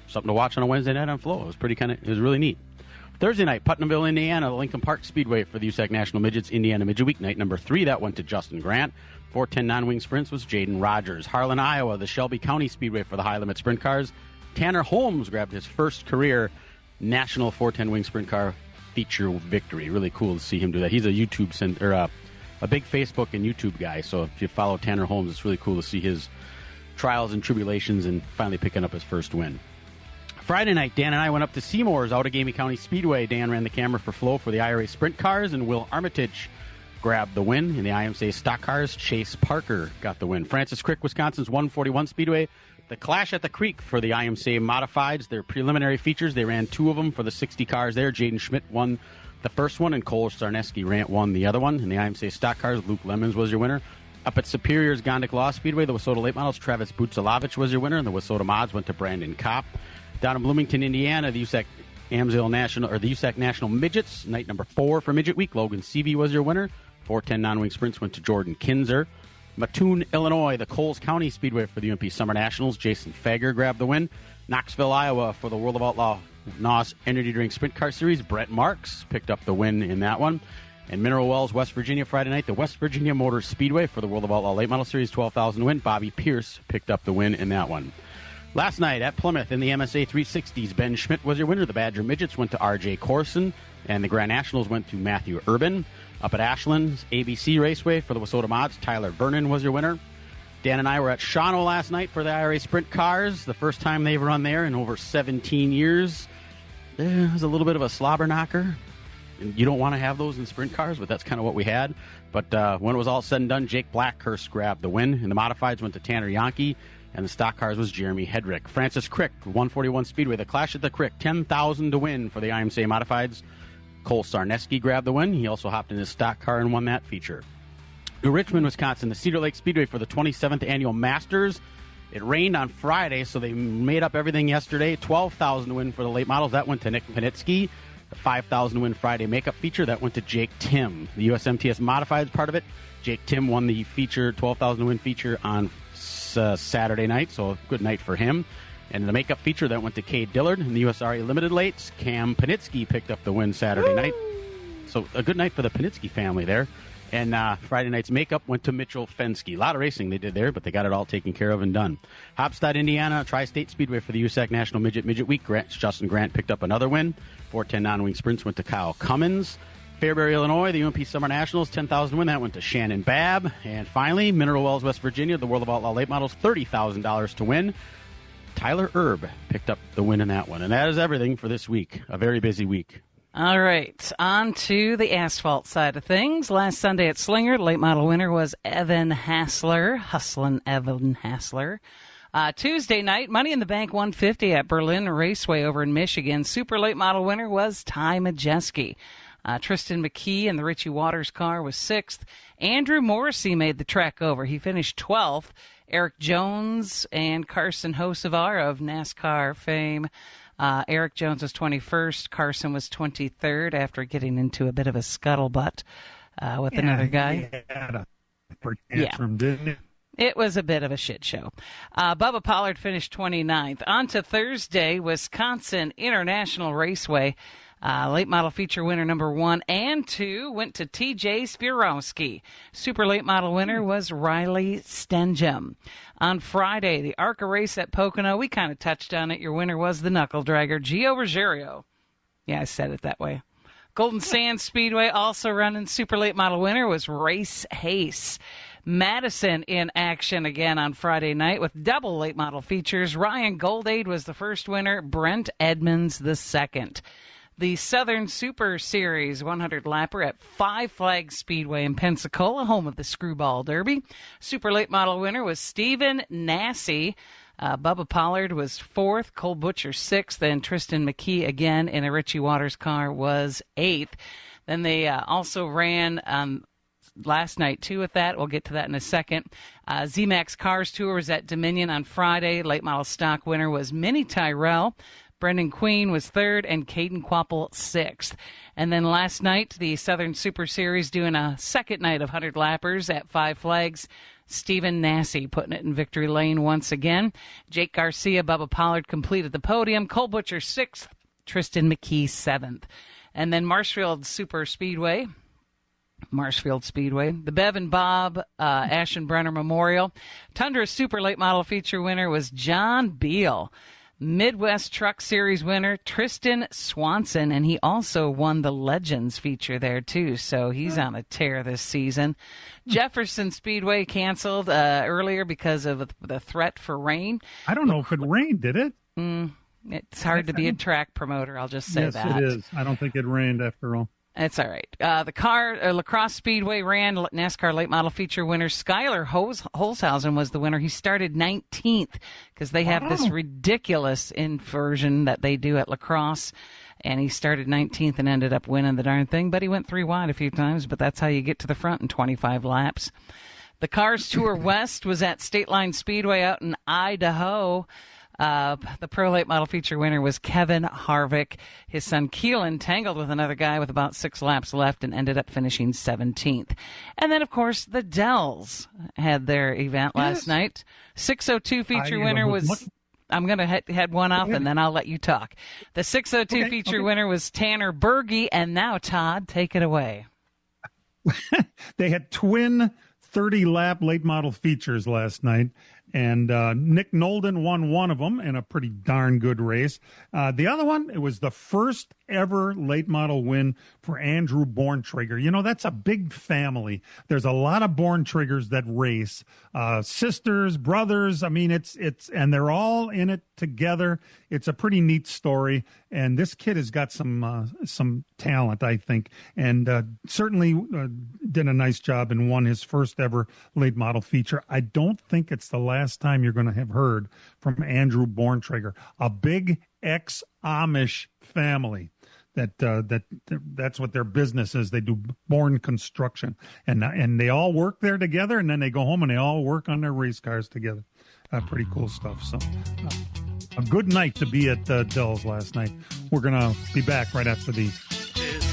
something to watch on a Wednesday night on Flow. It was really neat. Thursday night, Putnamville, Indiana, the Lincoln Park Speedway for the USAC National Midgets, Indiana Midget Week, night number 3. That went to Justin Grant. 410 non-wing sprints was Jaden Rogers. Harlan, Iowa, the Shelby County Speedway for the high limit sprint cars. Tanner Holmes grabbed his first career national 410 wing sprint car feature victory. Really cool to see him do that. He's a a big Facebook and YouTube guy. So if you follow Tanner Holmes, it's really cool to see his trials and tribulations and finally picking up his first win. Friday night, Dan and I went up to Seymour's Outagamie County Speedway. Dan ran the camera for Flow for the IRA Sprint Cars, and Will Armitage grabbed the win. In the IMCA Stock Cars, Chase Parker got the win. Francis Crick, Wisconsin's 141 Speedway. The Clash at the Creek for the IMCA Modifieds, their preliminary features. They ran 2 of them for the 60 cars there. Jaden Schmidt won the first one, and Cole Sarneski won the other one. In the IMCA Stock Cars, Luke Lemons was your winner. Up at Superior's Gondik Law Speedway, the Wissota Late Models, Travis Butzalovich was your winner, and the Wissota Mods went to Brandon Kopp. Down in Bloomington, Indiana, the USAC USAC National Midgets, night number 4 for Midget Week. Logan Seavey was your winner. 410 non-wing sprints went to Jordan Kinzer. Mattoon, Illinois, the Coles County Speedway for the UMP Summer Nationals. Jason Fager grabbed the win. Knoxville, Iowa, for the World of Outlaw NOS Energy Drink Sprint Car Series. Brett Marks picked up the win in that one. And Mineral Wells, West Virginia, Friday night, the West Virginia Motor Speedway for the World of Outlaw Late Model Series, 12,000 win. Bobby Pierce picked up the win in that one. Last night at Plymouth in the MSA 360s, Ben Schmidt was your winner. The Badger Midgets went to R.J. Corson, and the Grand Nationals went to Matthew Urban. Up at Ashland's ABC Raceway for the Wissota Mods, Tyler Vernon was your winner. Dan and I were at Shawano last night for the IRA Sprint Cars, the first time they've run there in over 17 years. It was a little bit of a slobber knocker. You don't want to have those in sprint cars, but that's kind of what we had. But when it was all said and done, Jake Blackhurst grabbed the win, and the Modifieds went to Tanner Yonke. and the stock cars was Jeremy Hedrick. Francis Crick, 141 Speedway, the Clash at the Crick, 10,000 to win for the IMCA Modifieds. Cole Sarneski grabbed the win. He also hopped in his stock car and won that feature. New Richmond, Wisconsin, the Cedar Lake Speedway for the 27th Annual Masters. It rained on Friday, so they made up everything yesterday. 12,000 to win for the late models. That went to Nick Panitsky. The 5,000 to win Friday makeup feature, that went to Jake Tim. The USMTS Modifieds part of it, Jake Tim won the feature, 12,000 to win feature on Saturday night, so a good night for him. And the makeup feature, that went to Cade Dillard. In the USRA Limited Lates, Cam Panitsky picked up the win Saturday night. So a good night for the Panitsky family there. And Friday night's makeup went to Mitchell Fensky. A lot of racing they did there, but they got it all taken care of and done. Hopstad, Indiana, Tri-State Speedway for the USAC National Midget Week. Justin Grant picked up another win. 410 non-wing sprints went to Kyle Cummins. Fairbury, Illinois, the UMP Summer Nationals, 10,000 win. That went to Shannon Babb. And finally, Mineral Wells, West Virginia, the World of Outlaw Late Models, $30,000 to win. Tyler Erb picked up the win in that one. And that is everything for this week. A very busy week. All right, on to the asphalt side of things. Last Sunday at Slinger, late model winner was Evan Hassler, Hustlin' Evan Hassler. Tuesday night, Money in the Bank 150 at Berlin Raceway over in Michigan. Super late model winner was Ty Majeski. Tristan McKee in the Richie Waters car was 6th. Andrew Morrissey made the trek over. He finished 12th. Eric Jones and Carson Hocevar of NASCAR fame. Eric Jones was 21st. Carson was 23rd after getting into a bit of a scuttlebutt with another guy. Didn't it? It was a bit of a shit show. Bubba Pollard finished 29th. On to Thursday, Wisconsin International Raceway. Late model feature winner number 1 and 2 went to TJ Spirowski. Super late model winner was Riley Stenjum. On Friday, the ARCA race at Pocono, we kind of touched on it. Your winner was the knuckle dragger, Gio Ruggiero. Yeah, I said it that way. Golden Sands Speedway also running super late model winner was Race Hayes. Madison in action again on Friday night with double late model features. Ryan Goldade was the first winner, Brent Edmonds the second. The Southern Super Series 100 lapper at Five Flags Speedway in Pensacola, home of the Screwball Derby. Super late model winner was Stephen Nassy. Bubba Pollard was 4th, Cole Butcher 6th, and Tristan McKee again in a Richie Waters car was 8th. Then they also ran last night too with that. We'll get to that in a second. ZMAX Cars Tour was at Dominion on Friday. Late model stock winner was Minnie Tyrell. Brendan Queen was 3rd, and Caden Quapple 6th. And then last night, the Southern Super Series doing a second night of 100 lappers at Five Flags. Stephen Nassy putting it in victory lane once again. Jake Garcia, Bubba Pollard completed the podium. Cole Butcher 6th, Tristan McKee 7th. And then Marshfield Speedway, the Bev and Bob Ashenbrenner Memorial. Tundra Super Late Model Feature winner was John Beal. Midwest Truck Series winner Tristan Swanson, and he also won the Legends feature there too, so he's on a tear this season. Jefferson Speedway canceled earlier because of the threat for rain. I don't know if it rained, did it? It's hard to be a track promoter, I'll just say that. Yes, it is. I don't think it rained after all. That's all right. The Lacrosse Speedway ran NASCAR late model feature winner Skylar Holshausen was the winner. He started 19th because they have this ridiculous inversion that they do at Lacrosse. And he started 19th and ended up winning the darn thing. But he went 3 wide a few times, but that's how you get to the front in 25 laps. The Cars Tour West was at State Line Speedway out in Idaho. The Pro Late Model feature winner was Kevin Harvick. His son Keelan tangled with another guy with about 6 laps left and ended up finishing 17th. And then, of course, the Dells had their event last night. 602 feature winner was... I'm going to head one off, and then I'll let you talk. The 602 feature winner was Tanner Berge, and now, Todd, take it away. They had twin 30-lap late model features last night, and Nick Nolden won one of them in a pretty darn good race. The other one, it was the first ever late model win for Andrew Borntrigger. You know, that's a big family. There's a lot of Borntriggers that race, sisters, brothers. I mean, it's and they're all in it together. It's a pretty neat story. And this kid has got some talent, I think, and certainly did a nice job and won his first ever late model feature. I don't think it's the last time you're going to have heard from Andrew Borntrager, a big ex-Amish family. That's what their business is. They do born construction, and they all work there together, and then they go home and they all work on their race cars together. Pretty cool stuff. So, a good night to be at Dell's last night. We're gonna be back right after these.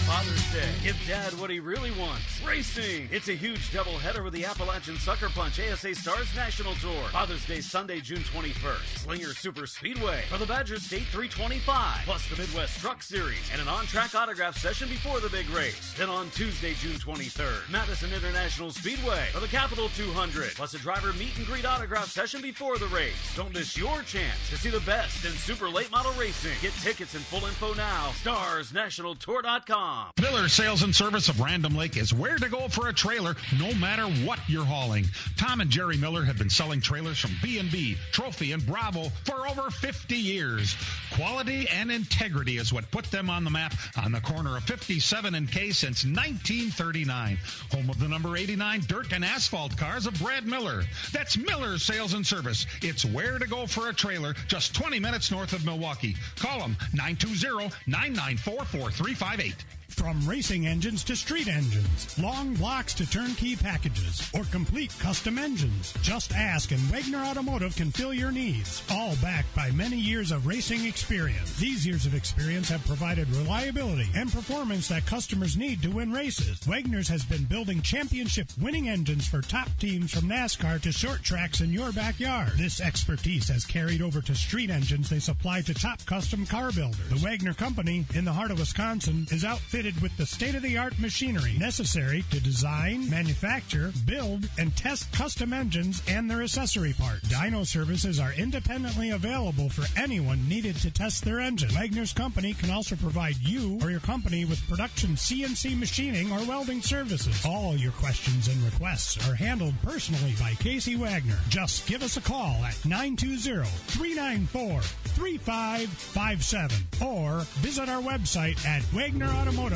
Father's Day. Give Dad what he really wants. Racing. It's a huge doubleheader with the Appalachian Sucker Punch ASA Stars National Tour. Father's Day Sunday, June 21st. Slinger Super Speedway for the Badger State 325. Plus the Midwest Truck Series and an on-track autograph session before the big race. Then on Tuesday, June 23rd, Madison International Speedway for the Capital 200. Plus a driver meet and greet autograph session before the race. Don't miss your chance to see the best in super late model racing. Get tickets and full info now. StarsNationalTour.com. Miller Sales and Service of Random Lake is where to go for a trailer no matter what you're hauling. Tom and Jerry Miller have been selling trailers from B&B, Trophy, and Bravo for over 50 years. Quality and integrity is what put them on the map on the corner of 57 and K since 1939. Home of the number 89 dirt and asphalt cars of Brad Miller. That's Miller Sales and Service. It's where to go for a trailer just 20 minutes north of Milwaukee. Call them 920-994-4358. From racing engines to street engines, long blocks to turnkey packages, or complete custom engines, just ask and Wagner Automotive can fill your needs. All backed by many years of racing experience. These years of experience have provided reliability and performance that customers need to win races. Wagner's has been building championship-winning engines for top teams from NASCAR to short tracks in your backyard. This expertise has carried over to street engines they supply to top custom car builders. The Wagner Company, in the heart of Wisconsin, is outfitted with the state-of-the-art machinery necessary to design, manufacture, build, and test custom engines and their accessory parts. Dyno services are independently available for anyone needed to test their engine. Wagner's Company can also provide you or your company with production CNC machining or welding services. All your questions and requests are handled personally by Casey Wagner. Just give us a call at 920-394-3557 or visit our website at WagnerAutomotive.com.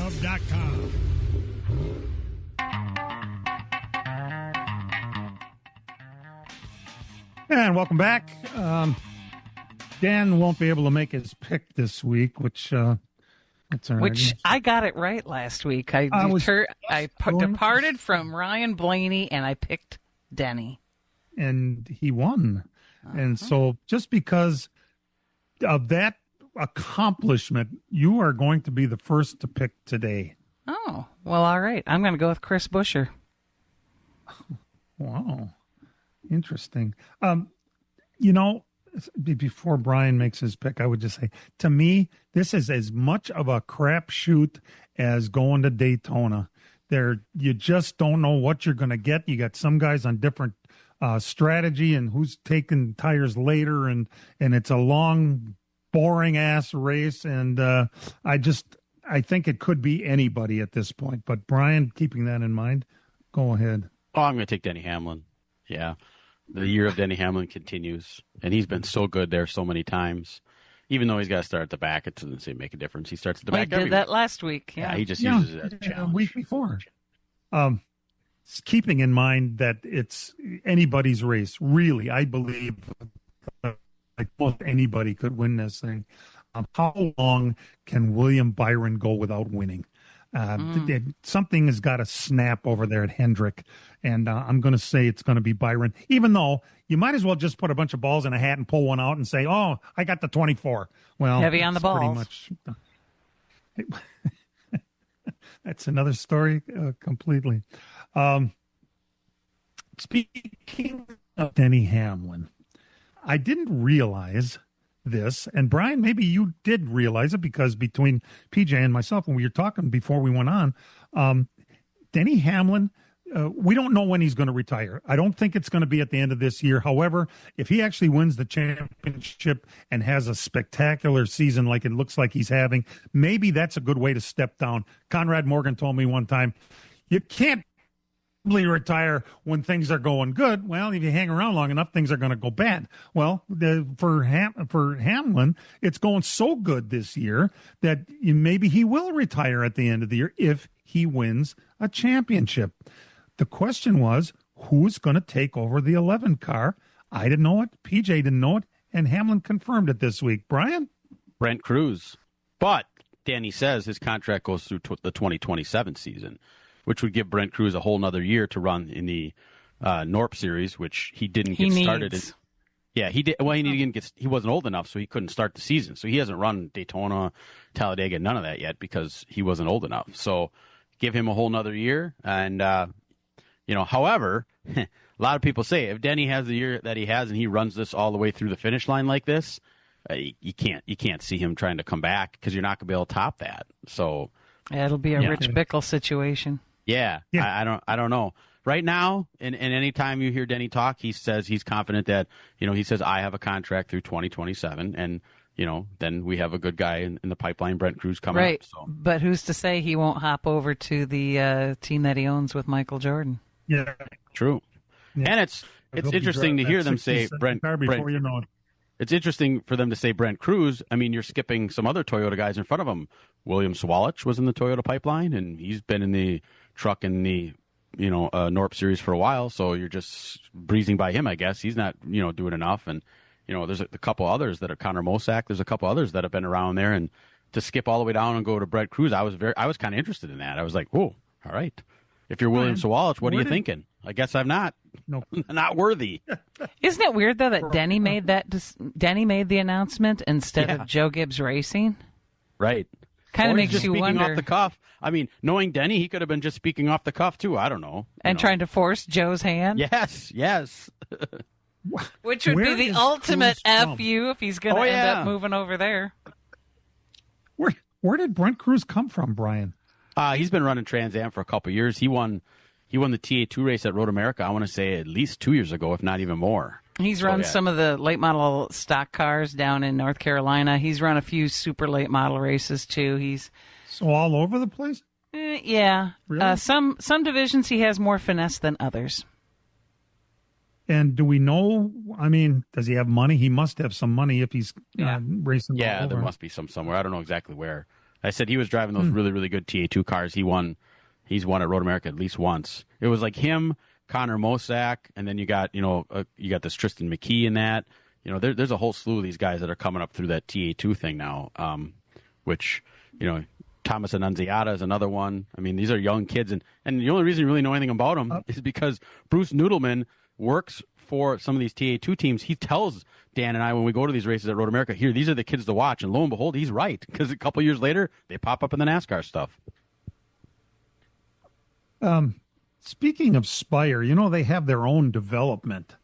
And welcome back. Dan won't be able to make his pick this week, which that's all right. Which I got it right last week. I departed from Ryan Blaney and I picked Denny, and he won. And so, just because of that accomplishment, you are going to be the first to pick today. Oh, well, all right. I'm going to go with Chris Buescher. Wow. Interesting. Before Brian makes his pick, I would just say, to me, this is as much of a crapshoot as going to Daytona. You just don't know what you're going to get. You got some guys on different strategy and who's taking tires later, and it's a long, boring ass race, and I think it could be anybody at this point. But Brian, keeping that in mind, go ahead. Oh, I'm going to take Denny Hamlin. Yeah, the year of Denny Hamlin continues, and he's been so good there so many times. Even though he's got to start at the back, it doesn't make a difference. He starts at the back. He did that last week. Yeah, he just uses it as a challenge. A week before. Keeping in mind that it's anybody's race, really, I believe like most anybody could win this thing. How long can William Byron go without winning? Something has got to snap over there at Hendrick, and I'm going to say it's going to be Byron, even though you might as well just put a bunch of balls in a hat and pull one out and say, oh, I got the 24. Well, heavy on the balls. Pretty much. That's another story completely. Speaking of Denny Hamlin, I didn't realize this, and Brian, maybe you did realize it, because between PJ and myself, when we were talking before we went on, Denny Hamlin, we don't know when he's going to retire. I don't think it's going to be at the end of this year. However, if he actually wins the championship and has a spectacular season like it looks like he's having, maybe that's a good way to step down. Conrad Morgan told me one time, you can't retire when things are going good. Well, if you hang around long enough, things are going to go bad. Well, for Hamlin, it's going so good this year that maybe he will retire at the end of the year if he wins a championship. The question was, who's going to take over the 11 car? I didn't know it. PJ didn't know it. And Hamlin confirmed it this week. Brian? Brent Cruz. But Danny says his contract goes through the 2027 season, which would give Brent Cruz a whole nother year to run in the Norp Series, which he didn't get started in. Yeah, he did. Well, he wasn't old enough, so he couldn't start the season. So he hasn't run Daytona, Talladega, none of that yet because he wasn't old enough. So give him a whole nother year. And, however, a lot of people say if Denny has the year that he has and he runs this all the way through the finish line like this, you can't see him trying to come back because you're not going to be able to top that. So it'll be a Rich Bickle situation. Yeah. I don't know. Right now, and any time you hear Denny talk, he says he's confident that, he says, I have a contract through 2027. And, then we have a good guy in the pipeline, Brent Cruz, coming up. So. But who's to say he won't hop over to the team that he owns with Michael Jordan? Yeah. True. Yeah. And it's interesting to hear them say Brent. You know it. It's interesting for them to say Brent Cruz. I mean, you're skipping some other Toyota guys in front of him. William Swalich was in the Toyota pipeline, and he's been in the truck in the Norp Series for a while. So you're just breezing by him, I guess. He's not doing enough. And there's a couple others that are Connor Mosack. There's a couple others that have been around there. And to skip all the way down and go to Brent Cruz, I was kind of interested in that. I was like, oh, all right. If you're William Swalich, what are you thinking? I guess I'm not. No, not worthy. Isn't it weird though that Denny made the announcement instead of Joe Gibbs Racing? Right. Kind of makes you speaking wonder. Off the cuff. I mean, knowing Denny, he could have been just speaking off the cuff too. I don't know. And trying to force Joe's hand. Yes. Which would be the ultimate FU if he's going to end up moving over there. Where did Brent Cruz come from, Brian? He's been running Trans Am for a couple of years. He won the TA2 race at Road America, I want to say at least 2 years ago, if not even more. He's run some of the late model stock cars down in North Carolina. He's run a few super late model races too. So all over the place? Yeah. Really? Some divisions he has more finesse than others. And do we know, I mean, does he have money? He must have some money if he's racing. Yeah, there must be some somewhere. I don't know exactly where. I said he was driving those really, really good TA2 cars. He's won at Road America at least once. It was like him, Connor Mosack, and then you got this Tristan McKee in that. There's a whole slew of these guys that are coming up through that TA2 thing now, which, Thomas Annunziata is another one. I mean, these are young kids, and the only reason you really know anything about them is because Bruce Noodleman works for some of these TA2 teams. He tells Dan and I when we go to these races at Road America, here, these are the kids to watch. And lo and behold, he's right, because a couple years later, they pop up in the NASCAR stuff. Speaking of Spire, they have their own development,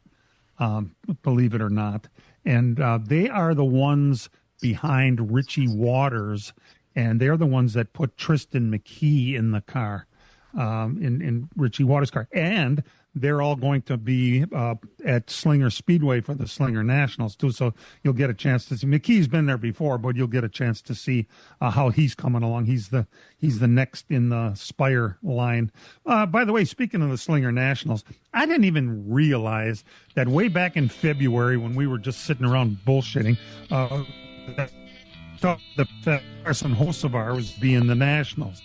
believe it or not. And they are the ones behind Richie Waters, and they're the ones that put Tristan McKee in the car, in Richie Waters' car. And they're all going to be at Slinger Speedway for the Slinger Nationals, too. So you'll get a chance to see. McKee's been there before, but you'll get a chance to see how he's coming along. He's the next in the Spire line. By the way, speaking of the Slinger Nationals, I didn't even realize that way back in February when we were just sitting around bullshitting, that Carson Hocevar was being the Nationals.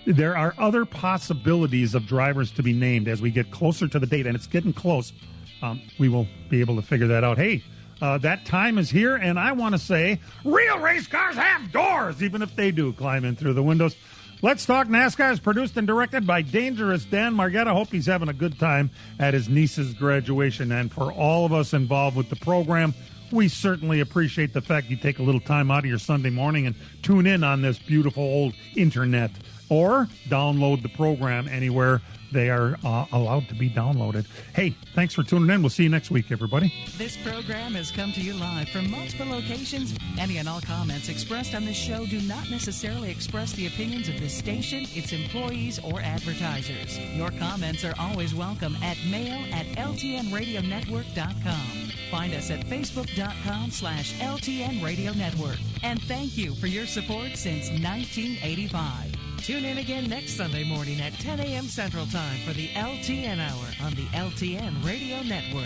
There are other possibilities of drivers to be named as we get closer to the date, and it's getting close. We will be able to figure that out. Hey, that time is here, and I want to say real race cars have doors, even if they do climb in through the windows. Let's Talk NASCAR is produced and directed by Dangerous Dan Margetta. Hope he's having a good time at his niece's graduation. And for all of us involved with the program, we certainly appreciate the fact you take a little time out of your Sunday morning and tune in on this beautiful old internet. Or download the program anywhere they are allowed to be downloaded. Hey, thanks for tuning in. We'll see you next week, everybody. This program has come to you live from multiple locations. Any and all comments expressed on this show do not necessarily express the opinions of this station, its employees, or advertisers. Your comments are always welcome at mail@ltnradionetwork.com. Find us at facebook.com/LTN Radio Network. And thank you for your support since 1985. Tune in again next Sunday morning at 10 a.m. Central Time for the LTN Hour on the LTN Radio Network.